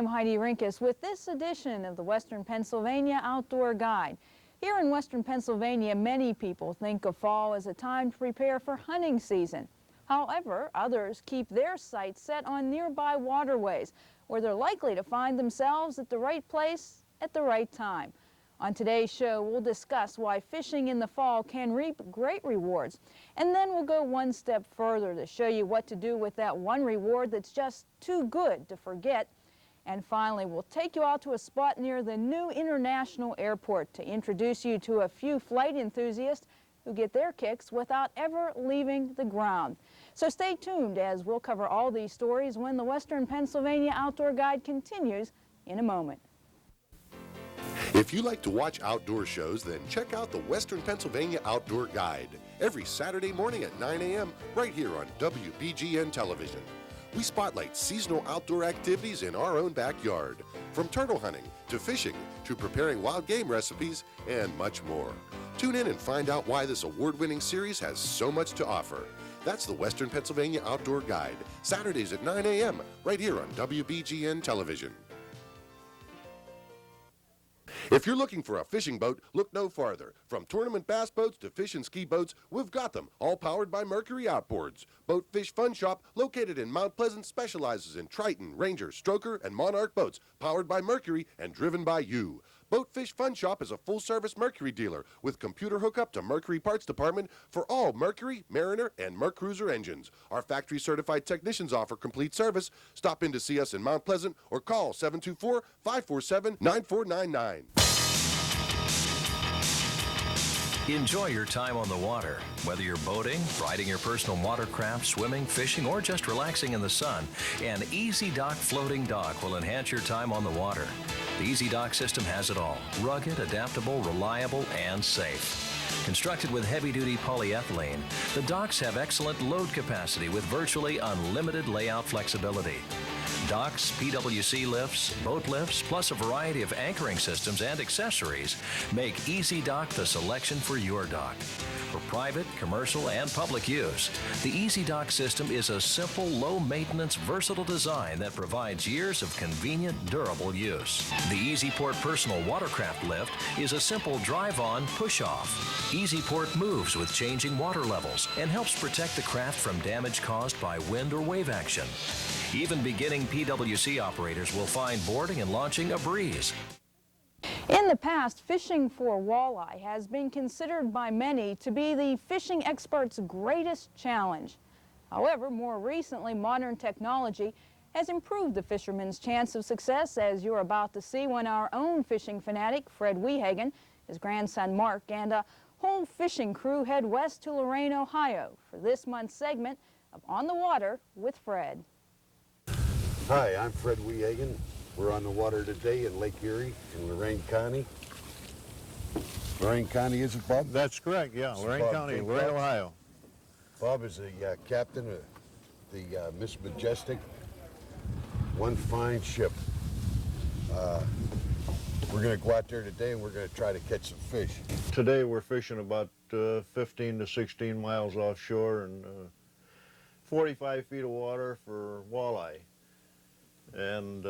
I'm Heidi Rinkus with this edition of the Western Pennsylvania Outdoor Guide. Here in Western Pennsylvania, many people think of fall as a time to prepare for hunting season. However, others keep their sights set on nearby waterways where they're likely to find themselves at the right place at the right time. On today's show, we'll discuss why fishing in the fall can reap great rewards. And then we'll go one step further to show you what to do with that one reward that's just too good to forget. And finally, we'll take you out to a spot near the new International Airport to introduce you to a few flight enthusiasts who get their kicks without ever leaving the ground. So stay tuned as we'll cover all these stories when the Western Pennsylvania Outdoor Guide continues in a moment. If you like to watch outdoor shows, then check out the Western Pennsylvania Outdoor Guide every Saturday morning at 9 a.m. right here on WBGN television. We spotlight seasonal outdoor activities in our own backyard, from turtle hunting to fishing to preparing wild game recipes and much more. Tune in and find out why this award-winning series has so much to offer. That's the Western Pennsylvania Outdoor Guide, Saturdays at 9 a.m. right here on WBGN television. If you're looking for a fishing boat, look no farther. From tournament bass boats to fish and ski boats, we've got them, all powered by Mercury Outboards. Boat Fish Fun Shop, located in Mount Pleasant, specializes in Triton, Ranger, Stroker, and Monarch boats, powered by Mercury and driven by you. Boat Fish Fun Shop is a full-service Mercury dealer with computer hookup to Mercury Parts Department for all Mercury, Mariner, and Mercruiser engines. Our factory-certified technicians offer complete service. Stop in to see us in Mount Pleasant or call 724-547-9499. Enjoy your time on the water. Whether you're boating, riding your personal watercraft, swimming, fishing, or just relaxing in the sun, an Easy Dock floating dock will enhance your time on the water. The Easy Dock system has it all: rugged, adaptable, reliable, and safe. Constructed with heavy-duty polyethylene, the docks have excellent load capacity with virtually unlimited layout flexibility. Docks, PWC lifts, boat lifts, plus a variety of anchoring systems and accessories make Easy Dock the selection for your dock. For private, commercial, and public use, the Easy Dock system is a simple, low-maintenance, versatile design that provides years of convenient, durable use. The EasyPort Personal Watercraft Lift is a simple drive-on, push-off. EasyPort moves with changing water levels and helps protect the craft from damage caused by wind or wave action. Even beginning PWC operators will find boarding and launching a breeze. In the past, fishing for walleye has been considered by many to be the fishing expert's greatest challenge. However, more recently, modern technology has improved the fisherman's chance of success, as you're about to see when our own fishing fanatic, Fred Wpog, his grandson Mark, and a whole fishing crew head west to Lorain, Ohio for this month's segment of On the Water with Fred. Hi, I'm Fred Wpog. We're on the water today in Lake Erie in Lorain County. Lorain County, is it, Bob? That's correct, yeah. Lorain County, Lorain, Ohio. Bob is the captain of the Miss Majestic. One fine ship. We're going to go out there today and we're going to try to catch some fish. Today we're fishing about 15 to 16 miles offshore and 45 feet of water for walleye. And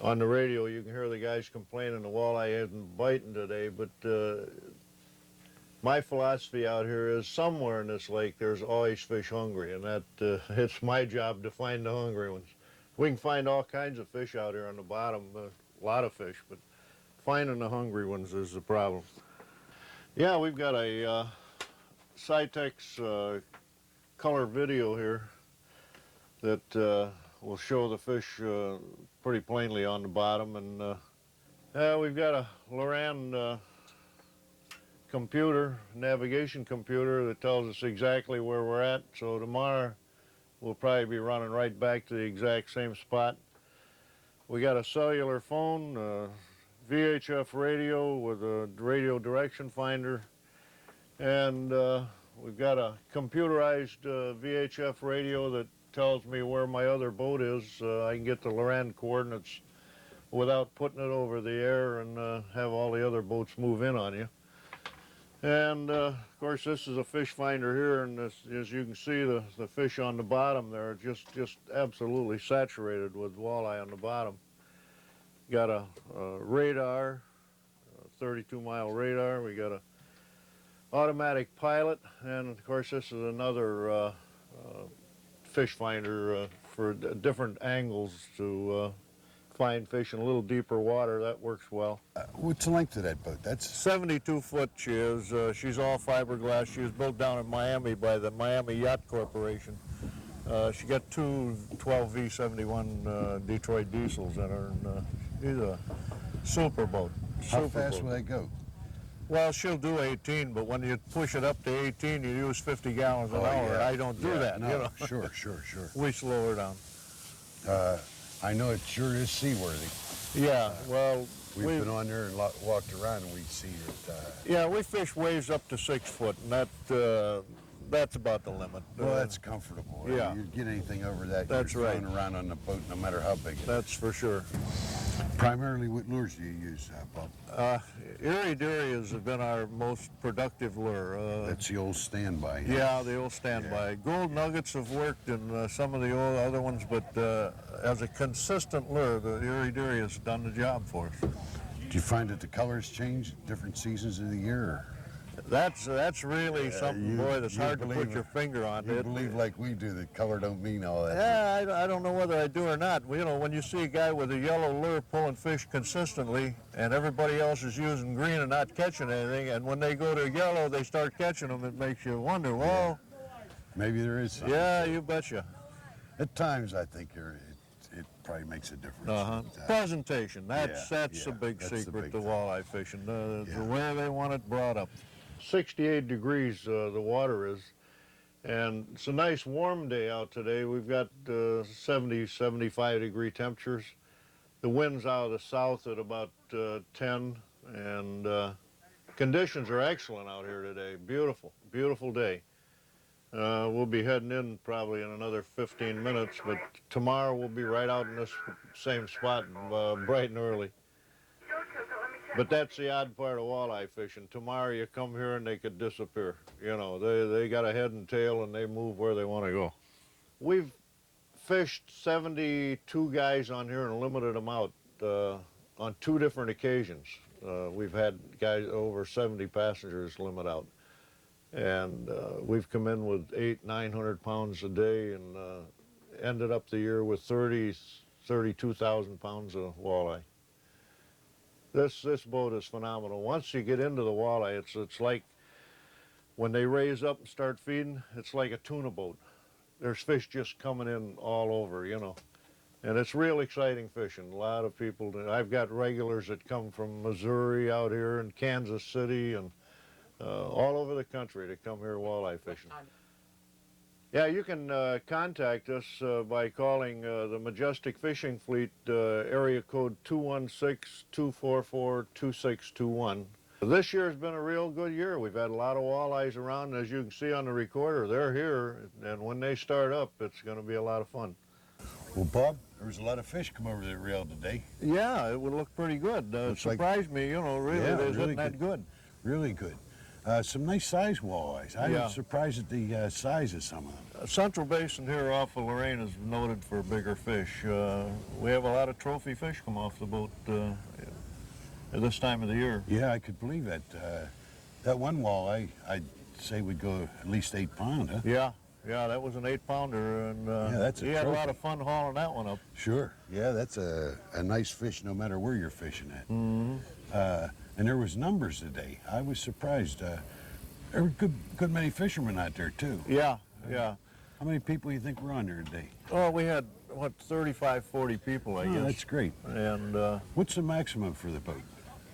on the radio you can hear the guys complaining the walleye isn't biting today, but my philosophy out here is somewhere in this lake there's always fish hungry, and that it's my job to find the hungry ones. We can find all kinds of fish out here on the bottom, a lot of fish, but finding the hungry ones is the problem. Yeah, we've got a Cytex color video here that will show the fish pretty plainly on the bottom, and we've got a Loran computer, navigation computer, that tells us exactly where we're at. So tomorrow we'll probably be running right back to the exact same spot. We got a cellular phone, VHF radio with a radio direction finder, and we've got a computerized VHF radio that tells me where my other boat is. I can get the Loran coordinates without putting it over the air and have all the other boats move in on you. And of course, this is a fish finder here, and this, as you can see, the fish on the bottom there are just absolutely saturated with walleye on the bottom. Got a radar, a 32-mile radar. We got a automatic pilot, and of course, this is another fish finder for different angles to find fish in a little deeper water. That works well. What's the length of that boat? That's 72 foot she is. She's all fiberglass. She was built down in Miami by the Miami Yacht Corporation. She got two 12 V71 Detroit diesels in her, and she's a super boat. how fast will they go? Well, she'll do 18, but when you push it up to 18, you use 50 gallons an hour. Yeah. I don't do that, No, you know. Sure. We slow her down. I know it sure is seaworthy. Yeah, well, We've been on there and walked around, and we see it. yeah, we fish waves up to 6 foot, and that's about the limit. Well, that's comfortable. yeah. You get anything over that, That's you're right. throwing around on the boat, no matter how big it is. That's for sure. Primarily, what lures do you use, Bob? ERIE has been our most productive lure. That's the old standby. huh? Yeah, the old standby. Gold nuggets have worked in some of the old other ones, but as a consistent lure, the ERIE has done the job for us. Do you find that the colors change at different seasons of the year? Or? That's really something, boy, that's you hard to believe put your it. finger on. You believe like we do that color don't mean all that. Yeah, I don't know whether I do or not. You know, when you see a guy with a yellow lure pulling fish consistently, and everybody else is using green and not catching anything, and when they go to yellow, they start catching them, it makes you wonder, well, Maybe there is something. yeah, you betcha. At times, I think it probably makes a difference. Uh-huh. But, Presentation, that's yeah, a big that's the secret big to thing. walleye fishing, the Yeah. way they want it brought up. 68 degrees the water is, and it's a nice warm day out today. We've got 70, 75 degree temperatures. The wind's out of the south at about 10, and conditions are excellent out here today. Beautiful, beautiful day. We'll be heading in probably in another 15 minutes, but tomorrow we'll be right out in this same spot bright and early. But that's the odd part of walleye fishing. Tomorrow you come here and they could disappear. You know, they got a head and tail and they move where they want to go. We've fished 72 guys on here and limited them out on 2 different occasions. We've had guys over 70 passengers limit out. And we've come in with 800-900 pounds a day and ended up the year with 32,000 pounds of walleye. This boat is phenomenal. Once you get into the walleye, it's like when they raise up and start feeding, it's like a tuna boat. There's fish just coming in all over, you know. And it's real exciting fishing. A lot of people, I've got regulars that come from Missouri out here and Kansas City and all over the country to come here walleye fishing. Yeah, you can contact us by calling the Majestic Fishing Fleet, area code 216-244-2621. This year has been a real good year. We've had a lot of walleyes around. As you can see on the recorder, they're here, and when they start up, it's going to be a lot of fun. Well, Bob, there was a lot of fish come over the rail today. Yeah, it would look pretty good. It Looks like- surprised me, you know, really, Yeah, it really isn't that good. Really good. Some nice size walleyes. I Yeah. was surprised at the size of some of them. Central Basin here off of Lorraine is noted for bigger fish. We have a lot of trophy fish come off the boat at this time of the year. Yeah, I could believe that. That one walleye, I'd say would go at least 8 pound, huh? Yeah, that was an 8-pounder, and Yeah, that's a he had a lot trophy. of fun hauling that one up. Sure. Yeah, that's a nice fish no matter where you're fishing at. Mm-hmm. And there was numbers today. I was surprised. There were good many fishermen out there, too. Yeah. How many people do you think were on there today? Oh, we had, 35, 40 people, I Oh, guess. that's great. And, What's the maximum for the boat?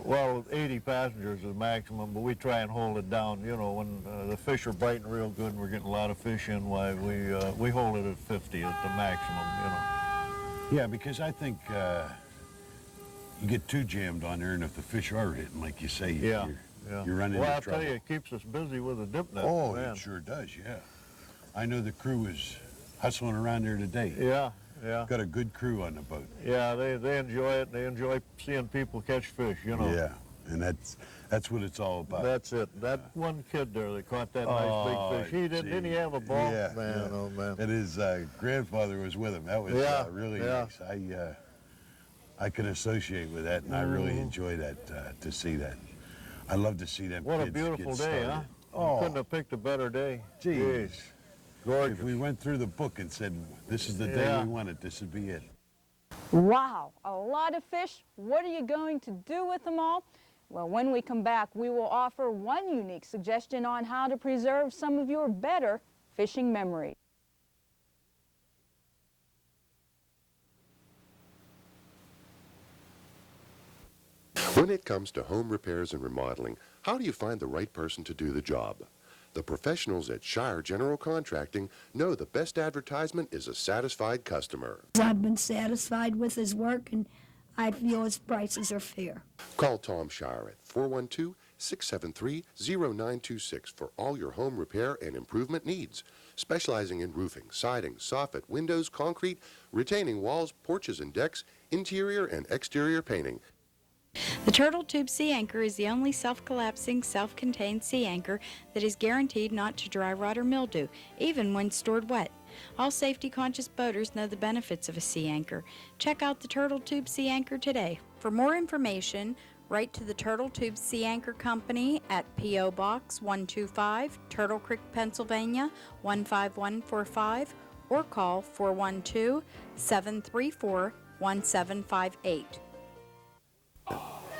well, 80 passengers is the maximum, but we try and hold it down. You know, when the fish are biting real good and we're getting a lot of fish in, why we hold it at 50 at the maximum, you know. Yeah, because I think you get too jammed on there, and if the fish are hitting, like you say, Yeah. you're running Well, into I'll trouble. tell you, it keeps us busy with a dip net. Oh, man. it sure does, yeah. I know the crew was hustling around there today. Yeah. Got a good crew on the boat. Yeah, they enjoy it. They enjoy seeing people catch fish, you know. Yeah, And that's what it's all about. That's it. That one kid there that caught that nice big fish. He didn't he have a ball? Yeah, Man, yeah. oh man. And his grandfather was with him. That was really nice. I could associate with that, and I really enjoy that, to see that. I love to see them What kids a beautiful get day, started. huh? Oh, Couldn't have picked a better day. Jeez. Gorgeous. If we went through the book and said, this is the day we want it, this would be it. Wow, a lot of fish. What are you going to do with them all? Well, when we come back, we will offer one unique suggestion on how to preserve some of your better fishing memories. When it comes to home repairs and remodeling, how do you find the right person to do the job? The professionals at Shire General Contracting know the best advertisement is a satisfied customer. I've been satisfied with his work, and I feel his prices are fair. Call Tom Shire at 412-673-0926 for all your home repair and improvement needs. Specializing in roofing, siding, soffit, windows, concrete, retaining walls, porches and decks, interior and exterior painting. The Turtle Tube Sea Anchor is the only self-collapsing, self-contained sea anchor that is guaranteed not to dry rot or mildew, even when stored wet. All safety-conscious boaters know the benefits of a sea anchor. Check out the Turtle Tube Sea Anchor today. For more information, write to the Turtle Tube Sea Anchor Company at P.O. Box 125, Turtle Creek, Pennsylvania 15145, or call 412-734-1758.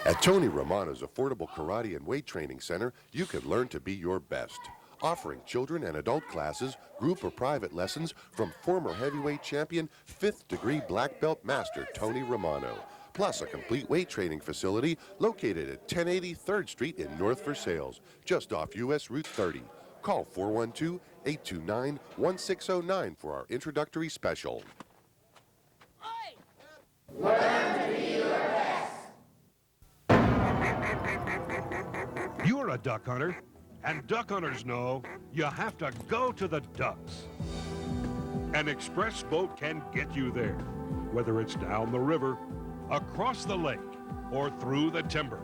At Tony Romano's Affordable Karate and Weight Training Center, you can learn to be your best. Offering children and adult classes, group or private lessons from former heavyweight champion, 5th degree black belt master Tony Romano. Plus a complete weight training facility located at 1080 3rd Street in North Versailles, just off US Route 30. Call 412-829-1609 for our introductory special. You're a duck hunter, and duck hunters know you have to go to the ducks. An express boat can get you there, whether it's down the river, across the lake, or through the timber.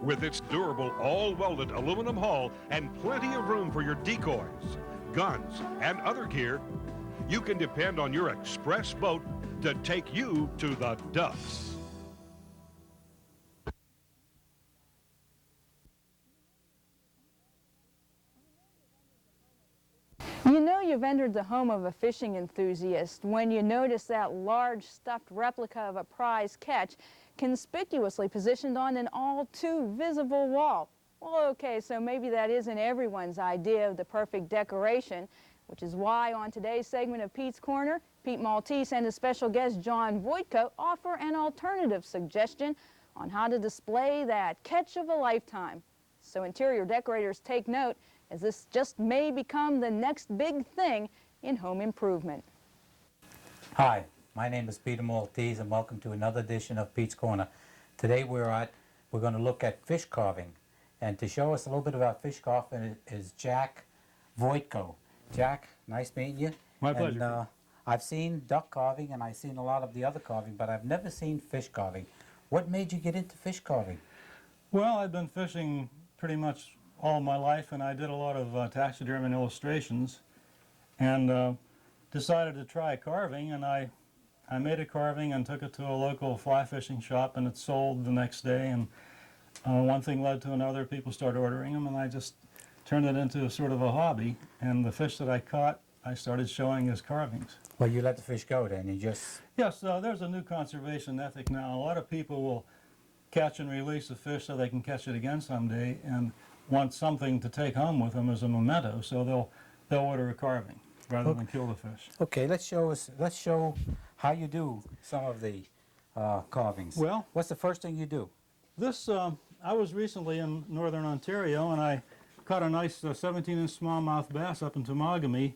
With its durable, all-welded aluminum hull and plenty of room for your decoys, guns, and other gear, you can depend on your express boat to take you to the ducks. You know you've entered the home of a fishing enthusiast when you notice that large stuffed replica of a prize catch conspicuously positioned on an all too visible wall. Well, okay, so maybe that isn't everyone's idea of the perfect decoration, which is why on today's segment of Pete's Corner, Pete Maltese and his special guest John Voitko offer an alternative suggestion on how to display that catch of a lifetime. So interior decorators take note, as this just may become the next big thing in home improvement. Hi, my name is Peter Maltese and welcome to another edition of Pete's Corner. Today we're going to look at fish carving, and to show us a little bit about fish carving is Jack Voitko. Jack, nice meeting you. My pleasure. And, I've seen duck carving and I've seen a lot of the other carving, but I've never seen fish carving. What made you get into fish carving? Well, I've been fishing pretty much all my life, and I did a lot of taxidermy and illustrations, and decided to try carving, and I made a carving and took it to a local fly fishing shop, and it sold the next day, and one thing led to another. People started ordering them, and I just turned it into sort of a hobby, and the fish that I caught, I started showing as carvings. Well, you let the fish go then, you just... Yes, there's a new conservation ethic now. A lot of people will catch and release a fish so they can catch it again someday, and want something to take home with them as a memento, so they'll order a carving rather than kill the fish. Okay, let's show how you do some of the carvings. Well, what's the first thing you do? This, I was recently in northern Ontario, and I caught a nice 17-inch smallmouth bass up in Temagami,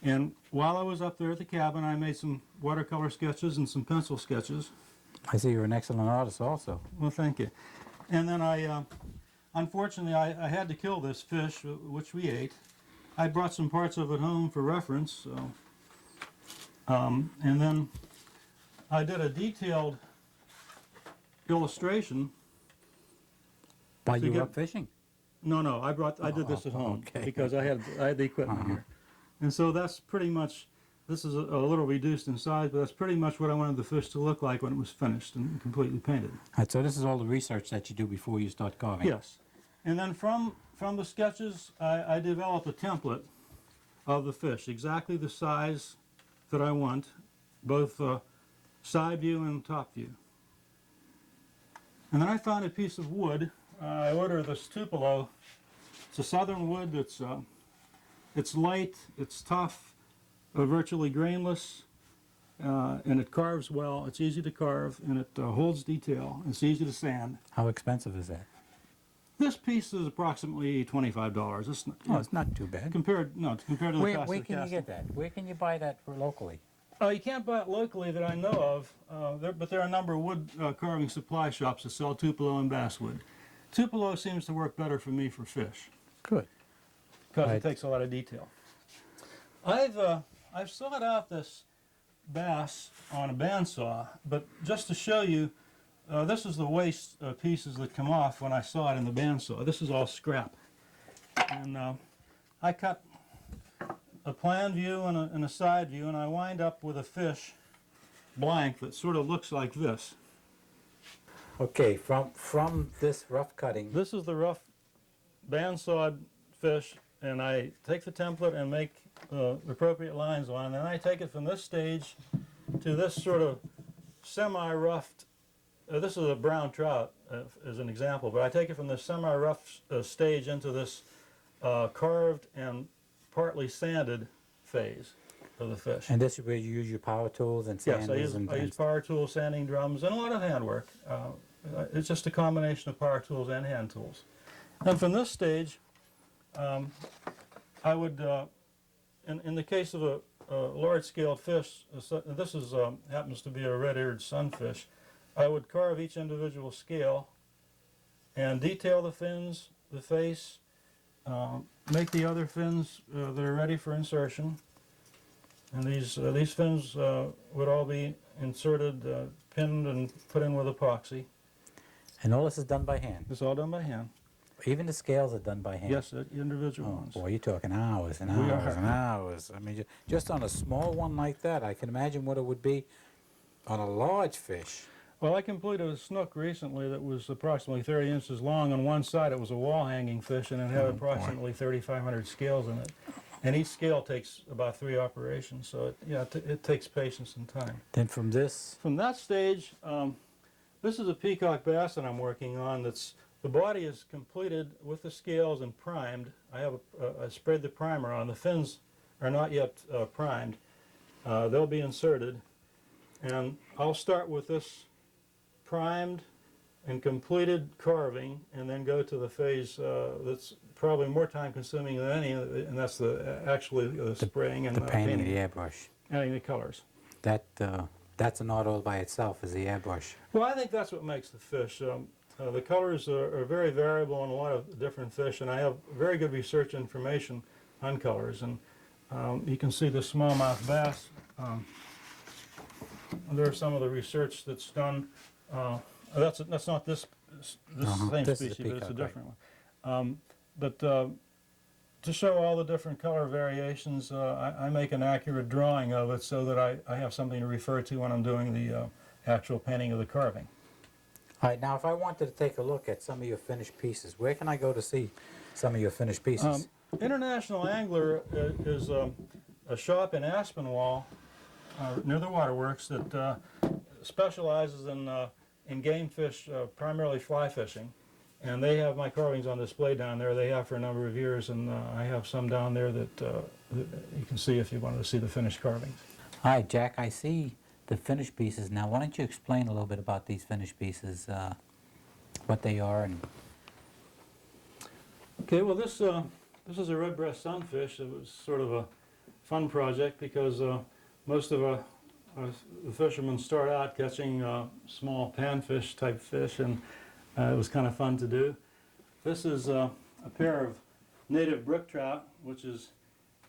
and while I was up there at the cabin, I made some watercolor sketches and some pencil sketches. I see you're an excellent artist also. Well, thank you. And then unfortunately, I had to kill this fish, which we ate. I brought some parts of it home for reference, so. And then I did a detailed illustration While to you were get- up fishing? No, I did this at home okay. because I had the equipment here. And so that's pretty much, this is a little reduced in size, but that's pretty much what I wanted the fish to look like when it was finished and completely painted. So this is all the research that you do before you start carving? Yes. And then from the sketches, I developed a template of the fish, exactly the size that I want, both side view and top view. And then I found a piece of wood. I ordered this Tupelo. It's a southern wood that's it's light, it's tough, virtually grainless, and it carves well. It's easy to carve, and it holds detail. It's easy to sand. How expensive is that? This piece is approximately $25. It's not, It's not too bad. compared to the cost Where of the can you casting. get that? Where can you buy that locally? You can't buy it locally that I know of, but there are a number of wood carving supply shops that sell Tupelo and basswood. Tupelo seems to work better for me for fish Good. because Right. it takes a lot of detail. I've sawed out this bass on a bandsaw, but just to show you, this is the waste pieces that come off when I saw it in the bandsaw. This is all scrap, and I cut a plan view and a side view, and I wind up with a fish blank that sort of looks like this. Okay, from this rough cutting, This is the rough bandsawed fish, and I take the template and make the appropriate lines on, and then I take it from this stage to this sort of semi-roughed, this is a brown trout as an example, but I take it from this semi-rough stage into this carved and partly sanded phase of the fish. and this is where you use your power tools and sanders. Yes, I use power tools, sanding drums, and a lot of handwork. It's just a combination of power tools and hand tools. And from this stage, I would, in the case of a large-scaled fish, this is happens to be a red-eared sunfish, I would carve each individual scale and detail the fins, the face, make the other fins that are ready for insertion. And these fins would all be inserted, pinned, and put in with epoxy. And all this is done by hand? It's all done by hand. Even the scales are done by hand? Yes, individual ones. Boy, you're talking hours and We hours are. and hours. I mean, just on a small one like that, I can imagine what it would be on a large fish. Well, I completed a snook recently that was approximately 30 inches long. On one side, it was a wall-hanging fish, and it had approximately 3,500 scales in it. And each scale takes about 3 operations, so it takes patience and time. Then from this, From that stage, this is a peacock bass that I'm working on. The body is completed with the scales and primed. I sprayed the primer on. The fins are not yet primed. They'll be inserted. And I'll start with this primed and completed carving, and then go to the phase that's probably more time consuming than any, and that's actually the spraying and the painting, painting, the airbrush. adding the colors. That's an art all by itself, is the airbrush. Well, I think that's what makes the fish. The colors are very variable in a lot of different fish, and I have very good research information on colors. And you can see the smallmouth bass. There's some of the research that's done. That's not this same This is a species, but it's a peacock, different one. But to show all the different color variations, I make an accurate drawing of it so that I have something to refer to when I'm doing the actual painting of the carving. All right, now if I wanted to take a look at some of your finished pieces, where can I go to see some of your finished pieces? International Angler is a shop in Aspinwall near the waterworks that specializes in game fish, primarily fly fishing. And they have my carvings on display down there. They have for a number of years, and I have some down there that you can see if you wanted to see the finished carvings. All right, Jack, I see the finished pieces. Now, why don't you explain a little bit about these finished pieces, what they are, and... Okay, well, this is a red-breast sunfish. It was sort of a fun project because most of the fishermen start out catching small panfish type fish, and it was kind of fun to do. This is a pair of native brook trout, which is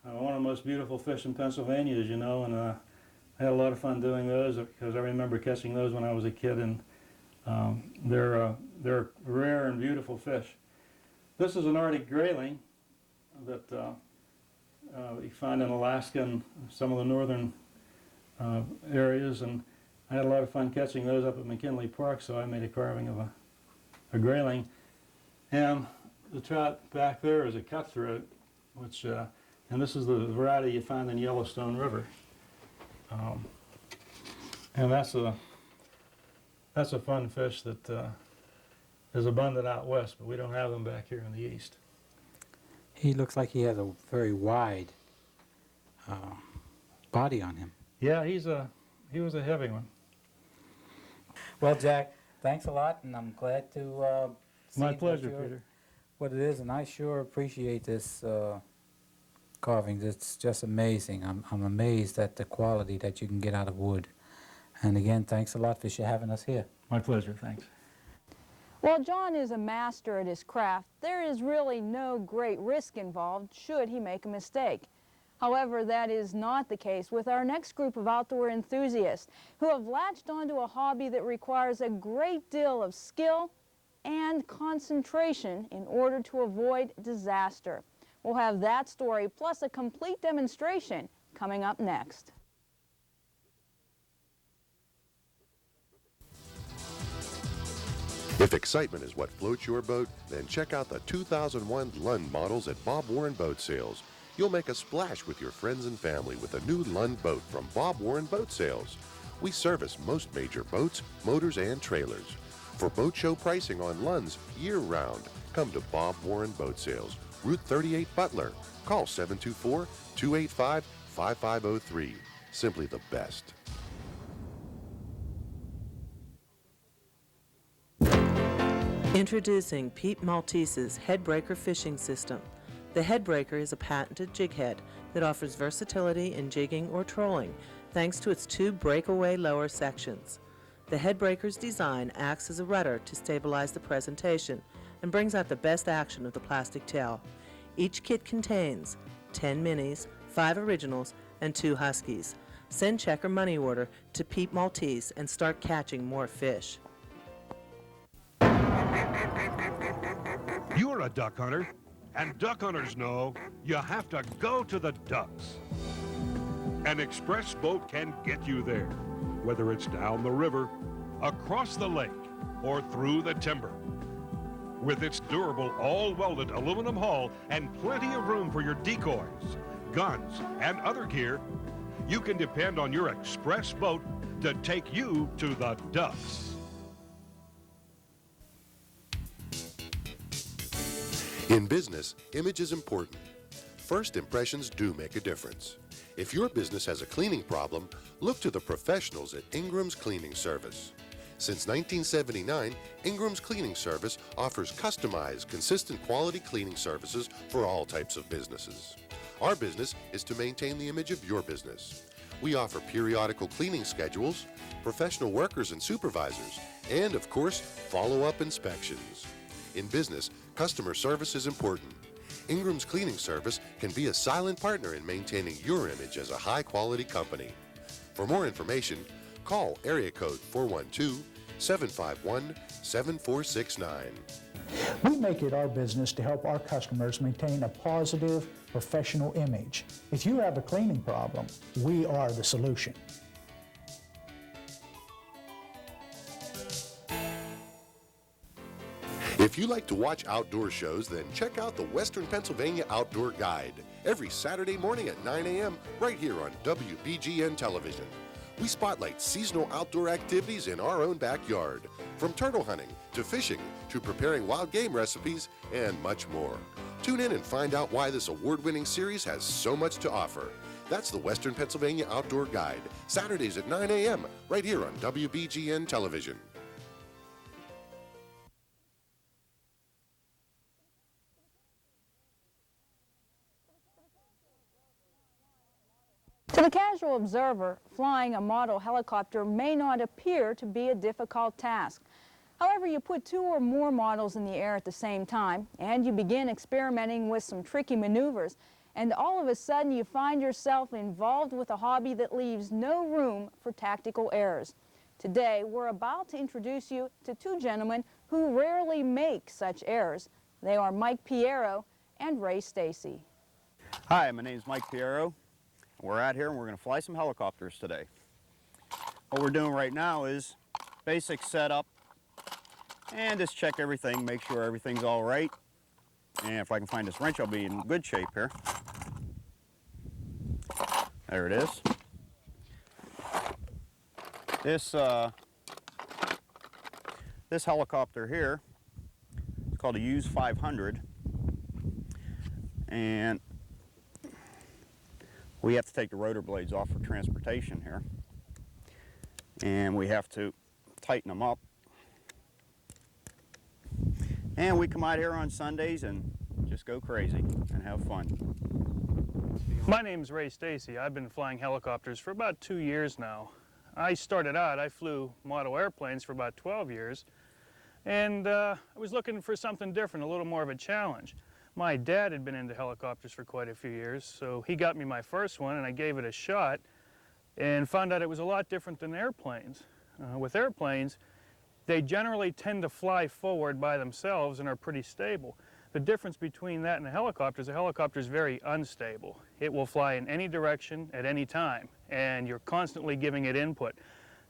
one of the most beautiful fish in Pennsylvania, as you know, and I had a lot of fun doing those because I remember catching those when I was a kid, and They're rare and beautiful fish. This is an Arctic grayling that you find in Alaska and some of the northern areas, and I had a lot of fun catching those up at McKinley Park, so I made a carving of a grayling. And the trout back there is a cutthroat, which, and this is the variety you find in Yellowstone River. And that's a fun fish that is abundant out west, but we don't have them back here in the east. He looks like he has a very wide body on him. Yeah, he was a heavy one. Well, Jack, thanks a lot, and I'm glad to see My pleasure, Peter. what it is, and I sure appreciate this carvings. It's just amazing. I'm amazed at the quality that you can get out of wood. And again, thanks a lot for having us here. My pleasure, thanks. While John is a master at his craft, there is really no great risk involved should he make a mistake. However, that is not the case with our next group of outdoor enthusiasts who have latched onto a hobby that requires a great deal of skill and concentration in order to avoid disaster. We'll have that story plus a complete demonstration coming up next. If excitement is what floats your boat, then check out the 2001 Lund models at Bob Warren Boat Sales. You'll make a splash with your friends and family with a new Lund boat from Bob Warren Boat Sales. We service most major boats, motors, and trailers. For boat show pricing on Lunds year-round, come to Bob Warren Boat Sales, Route 38 Butler. Call 724-285-5503. Simply the best. Introducing Pete Maltese's Headbreaker Fishing System. The Headbreaker is a patented jig head that offers versatility in jigging or trolling thanks to its two breakaway lower sections. The Headbreaker's design acts as a rudder to stabilize the presentation and brings out the best action of the plastic tail. Each kit contains 10 minis, 5 originals, and 2 huskies. Send check or money order to Pete Maltese and start catching more fish. You're a duck hunter, and duck hunters know you have to go to the ducks. An express boat can get you there, whether it's down the river, across the lake, or through the timber. With its durable, all-welded aluminum hull and plenty of room for your decoys, guns, and other gear, you can depend on your express boat to take you to the ducks. In business, image is important. First impressions do make a difference. If your business has a cleaning problem, look to the professionals at Ingram's Cleaning Service. Since 1979, Ingram's Cleaning Service offers customized, consistent quality cleaning services for all types of businesses. Our business is to maintain the image of your business. We offer periodical cleaning schedules, professional workers and supervisors, and of course, follow-up inspections. In business, customer service is important. Ingram's Cleaning Service can be a silent partner in maintaining your image as a high-quality company. For more information, call area code 412-751-7469. We make it our business to help our customers maintain a positive, professional image. If you have a cleaning problem, we are the solution. If you like to watch outdoor shows, then check out the Western Pennsylvania Outdoor Guide every Saturday morning at 9 a.m. right here on WBGN Television. We spotlight seasonal outdoor activities in our own backyard, from turtle hunting to fishing to preparing wild game recipes and much more. Tune in and find out why this award-winning series has so much to offer. That's the Western Pennsylvania Outdoor Guide, Saturdays at 9 a.m. right here on WBGN Television. To the casual observer, flying a model helicopter may not appear to be a difficult task. However, you put 2 or more models in the air at the same time, and you begin experimenting with some tricky maneuvers, and all of a sudden you find yourself involved with a hobby that leaves no room for tactical errors. Today, we're about to introduce you to two gentlemen who rarely make such errors. They are Mike Piero and Ray Stacy. Hi, my name is Mike Piero. We're out here and we're going to fly some helicopters today. What we're doing right now is basic setup and just check everything, make sure everything's all right. And if I can find this wrench, I'll be in good shape here. There it is. This helicopter here is called a Hughes 500, and we have to take the rotor blades off for transportation here, and we have to tighten them up. And we come out here on Sundays and just go crazy and have fun. My name's Ray Stacy. I've been flying helicopters for about 2 years now. I started out, I flew model airplanes for about 12 years, and I was looking for something different, a little more of a challenge. My dad had been into helicopters for quite a few years, so he got me my first one and I gave it a shot and found out it was a lot different than airplanes. With airplanes, they generally tend to fly forward by themselves and are pretty stable. The difference between that and a helicopter is very unstable. It will fly in any direction at any time, and you're constantly giving it input.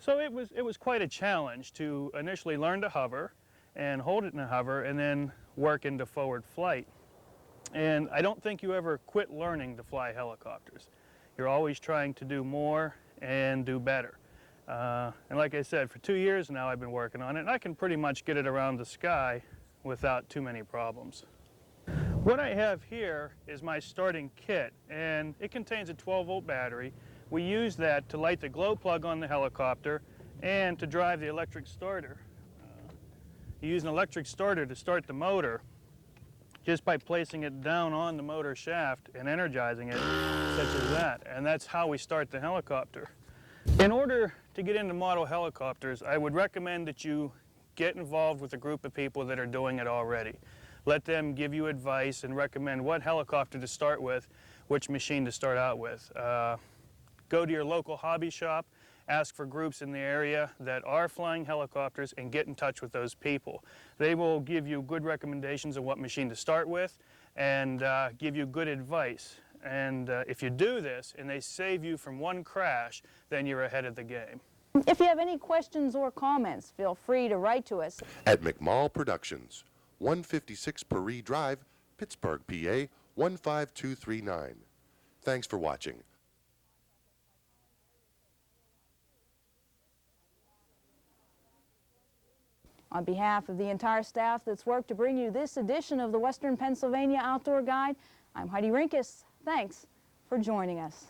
So it was quite a challenge to initially learn to hover and hold it in a hover and then work into forward flight. And I don't think you ever quit learning to fly helicopters. You're always trying to do more and do better. And like I said, for 2 years now I've been working on it, and I can pretty much get it around the sky without too many problems. What I have here is my starting kit, and it contains a 12-volt battery. We use that to light the glow plug on the helicopter and to drive the electric starter. You use an electric starter to start the motor just by placing it down on the motor shaft and energizing it, such as that. And that's how we start the helicopter. In order to get into model helicopters, I would recommend that you get involved with a group of people that are doing it already. Let them give you advice and recommend what helicopter to start with, which machine to start out with. Go to your local hobby shop, ask for groups in the area that are flying helicopters, and get in touch with those people. They will give you good recommendations of what machine to start with and give you good advice. And if you do this and they save you from one crash, then you're ahead of the game. If you have any questions or comments, feel free to write to us at McMall Productions, 156 Paris Drive, Pittsburgh, PA 15239. Thanks for watching. On behalf of the entire staff that's worked to bring you this edition of the Western Pennsylvania Outdoor Guide, I'm Heidi Rinkus. Thanks for joining us.